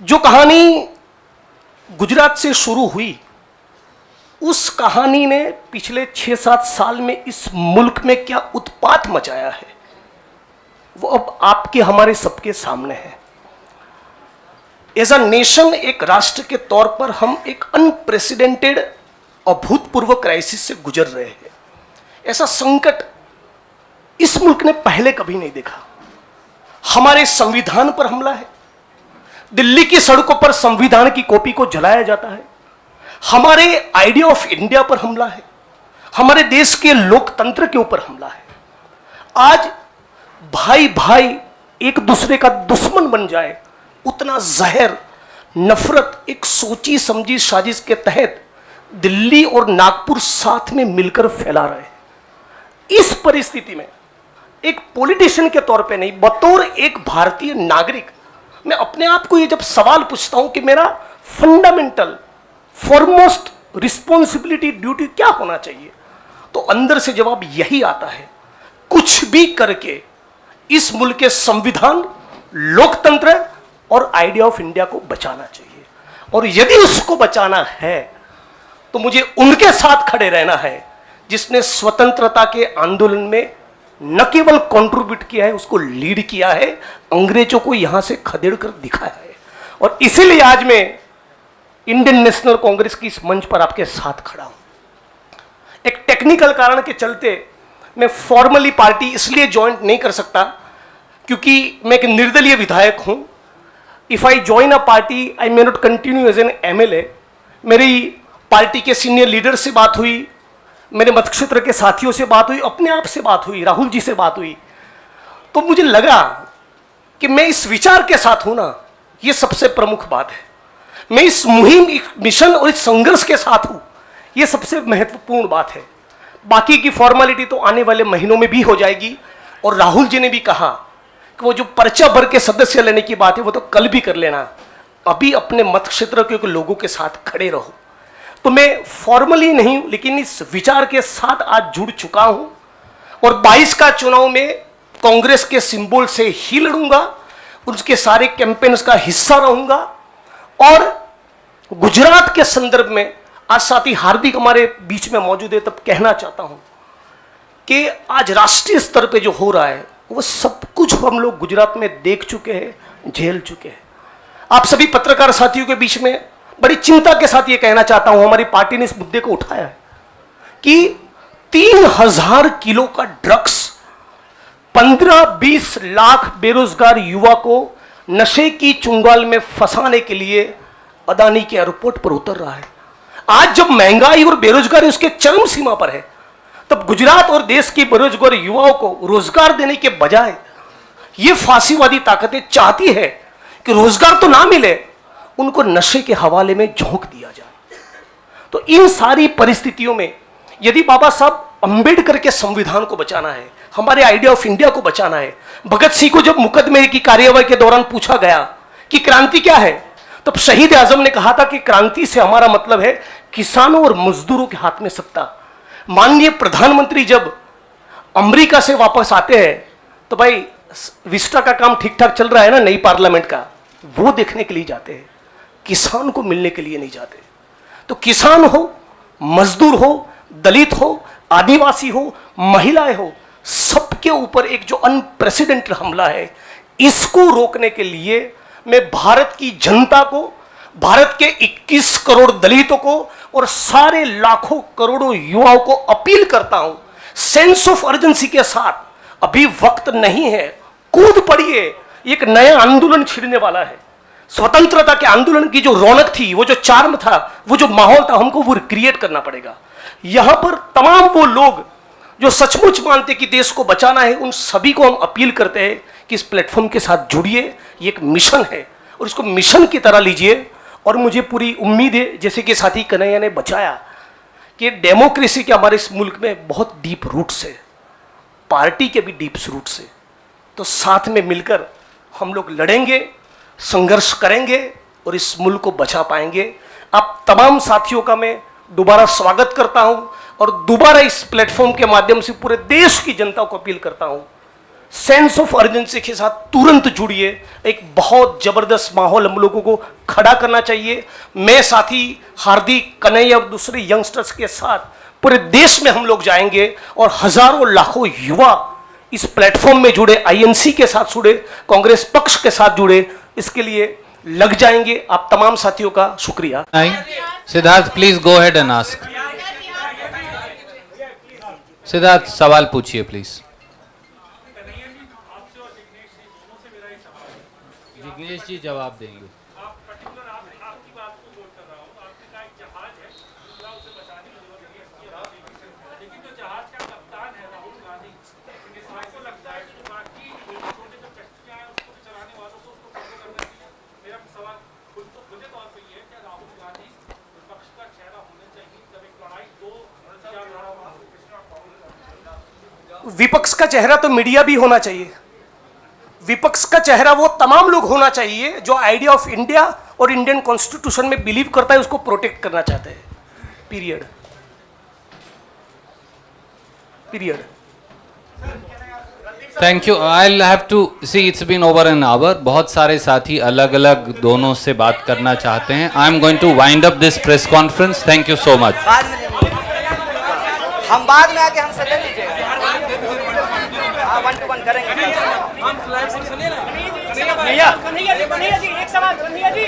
जो कहानी गुजरात से शुरू हुई, उस कहानी ने पिछले 6-7 साल में इस मुल्क में क्या उत्पात मचाया है, वो अब आपके हमारे सबके सामने है। एज अ नेशन, एक राष्ट्र के तौर पर हम एक अनप्रेसिडेंटेड, अभूतपूर्व क्राइसिस से गुजर रहे हैं। ऐसा संकट इस मुल्क ने पहले कभी नहीं देखा। हमारे संविधान पर हमला है, दिल्ली की सड़कों पर संविधान की कॉपी को जलाया जाता है, हमारे आइडिया ऑफ इंडिया पर हमला है, हमारे देश के लोकतंत्र के ऊपर हमला है। आज भाई भाई एक दूसरे का दुश्मन बन जाए, उतना जहर, नफरत एक सोची समझी साजिश के तहत दिल्ली और नागपुर साथ में मिलकर फैला रहे हैं। इस परिस्थिति में एक पॉलिटिशियन के तौर पे नहीं, बतौर एक भारतीय नागरिक, मैं अपने आप को ये जब सवाल पूछता हूं कि मेरा फंडामेंटल फॉरमोस्ट रिस्पॉन्सिबिलिटी, ड्यूटी क्या होना चाहिए, तो अंदर से जवाब यही आता है, कुछ भी करके इस मुल्क के संविधान, लोकतंत्र और आइडिया ऑफ इंडिया को बचाना चाहिए। और यदि उसको बचाना है तो मुझे उनके साथ खड़े रहना है जिसने स्वतंत्रता के आंदोलन में न केवल कंट्रीब्यूट किया है, उसको लीड किया है, अंग्रेजों को यहां से खदेड़ कर दिखाया है। और इसीलिए आज मैं इंडियन नेशनल कांग्रेस की इस मंच पर आपके साथ खड़ा हूं। एक टेक्निकल कारण के चलते मैं फॉर्मली पार्टी इसलिए ज्वाइन नहीं कर सकता क्योंकि मैं एक निर्दलीय विधायक हूं। If I join a party, I may not continue as an MLA. मेरी पार्टी के सीनियर लीडर से बात हुई, मेरे मतक्षेत्र के साथियों से बात हुई, अपने आप से बात हुई, राहुल जी से बात हुई, तो मुझे लगा कि मैं इस विचार के साथ हूं ना, ये सबसे प्रमुख बात है। मैं इस मुहिम, मिशन और इस संघर्ष के साथ हूं, ये सबसे महत्वपूर्ण बात है। बाकी की फॉर्मेलिटी तो आने वाले महीनों में भी हो जाएगी। और राहुल जी ने भी कहा कि वो जो पर्चा भर के सदस्य लेने की बात है वो तो कल भी कर लेना, अभी अपने मत क्षेत्र के लोगों के साथ खड़े रहो। तो मैं फॉर्मली नहीं लेकिन इस विचार के साथ आज जुड़ चुका हूं और 22 का चुनाव में कांग्रेस के सिंबल से ही लड़ूंगा, उसके सारे कैंपेन्स का हिस्सा रहूंगा। और गुजरात के संदर्भ में आज साथी हार्दिक हमारे बीच में मौजूद है, तब कहना चाहता हूं कि आज राष्ट्रीय स्तर पे जो हो रहा है वो सब कुछ हम लोग गुजरात में देख चुके हैं, झेल चुके हैं। आप सभी पत्रकार साथियों के बीच में बड़ी चिंता के साथ ये कहना चाहता हूं, हमारी पार्टी ने इस मुद्दे को उठाया है कि 3000 किलो का ड्रग्स 15-20 लाख बेरोजगार युवा को नशे की चुंगाल में फंसाने के लिए अदानी के एयरपोर्ट पर उतर रहा है। आज जब महंगाई और बेरोजगारी उसके चरम सीमा पर है, तब गुजरात और देश की बेरोजगार युवाओं को रोजगार देने के बजाय ये फांसीवादी ताकतें चाहती है कि रोजगार तो ना मिले, उनको नशे के हवाले में झोंक दिया जाए। तो इन सारी परिस्थितियों में यदि बाबा साहब अंबेडकर के संविधान को बचाना है, हमारे आइडिया ऑफ इंडिया को बचाना है, भगत सिंह को जब मुकदमे की कार्यवाही के दौरान पूछा गया कि क्रांति क्या है, तब शहीद आजम ने कहा था कि क्रांति से हमारा मतलब है किसानों और मजदूरों के हाथ में सत्ता। माननीय प्रधानमंत्री जब अमेरिका से वापस आते हैं तो भाई विस्टा का काम ठीक ठाक चल रहा है ना, नई पार्लियामेंट का, वो देखने के लिए जाते हैं, किसान को मिलने के लिए नहीं जाते। तो किसान हो, मजदूर हो, दलित हो, आदिवासी हो, महिलाएं हो, सबके ऊपर एक जो अनप्रेसिडेंटेड हमला है, इसको रोकने के लिए मैं भारत की जनता को, भारत के 21 करोड़ दलितों को और सारे लाखों करोड़ों युवाओं को अपील करता हूं, सेंस ऑफ अर्जेंसी के साथ, अभी वक्त नहीं है, कूद पड़िए, एक नया आंदोलन छिड़ने वाला है। स्वतंत्रता के आंदोलन की जो रौनक थी, वो जो चार्म था, वो जो माहौल था, हमको वो क्रिएट करना पड़ेगा। यहां पर तमाम वो लोग जो सचमुच मानते कि देश को बचाना है, उन सभी को हम अपील करते हैं कि इस प्लेटफॉर्म के साथ जुड़िए। ये एक मिशन है और इसको मिशन की तरह लीजिए। और मुझे पूरी उम्मीद है, जैसे कि साथी कन्हैया ने बचाया, कि डेमोक्रेसी के हमारे इस मुल्क में बहुत डीप रूट्स है, पार्टी के भी डीप रूट्स है। तो साथ में मिलकर हम लोग लड़ेंगे, संघर्ष करेंगे और इस मुल्क को बचा पाएंगे। आप तमाम साथियों का मैं दोबारा स्वागत करता हूं और दोबारा इस प्लेटफॉर्म के माध्यम से पूरे देश की जनता को अपील करता हूं, सेंस ऑफ अर्जेंसी के साथ तुरंत जुड़िए। एक बहुत जबरदस्त माहौल हम लोगों को खड़ा करना चाहिए। मैं साथी हार्दिक, कन्हैया और दूसरे यंगस्टर्स के साथ पूरे देश में हम लोग जाएंगे और हजारों लाखों युवा इस प्लेटफॉर्म में जुड़े, आईएनसी के साथ जुड़े, कांग्रेस पक्ष के साथ जुड़े, इसके लिए लग जाएंगे। आप तमाम साथियों का शुक्रिया। Siddharth, please go ahead and ask. Siddharth, सवाल पूछिए प्लीज। जिग्नेश जी जवाब देंगे। विपक्ष का चेहरा तो मीडिया भी होना चाहिए। विपक्ष का चेहरा वो तमाम लोग होना चाहिए जो आइडिया ऑफ इंडिया और इंडियन कॉन्स्टिट्यूशन में बिलीव करता है, उसको प्रोटेक्ट करना चाहते हैं। Period. Thank you. I have to see, it's been over an hour. बहुत सारे साथी अलग अलग दोनों से बात करना चाहते हैं। I am going to wind up this press conference. Thank you so much. हम बाद में आके हमसे ले लीजिएगा, 1-to-1 करेंगे। कन्हैया जी, एक सवाल। कन्हैया जी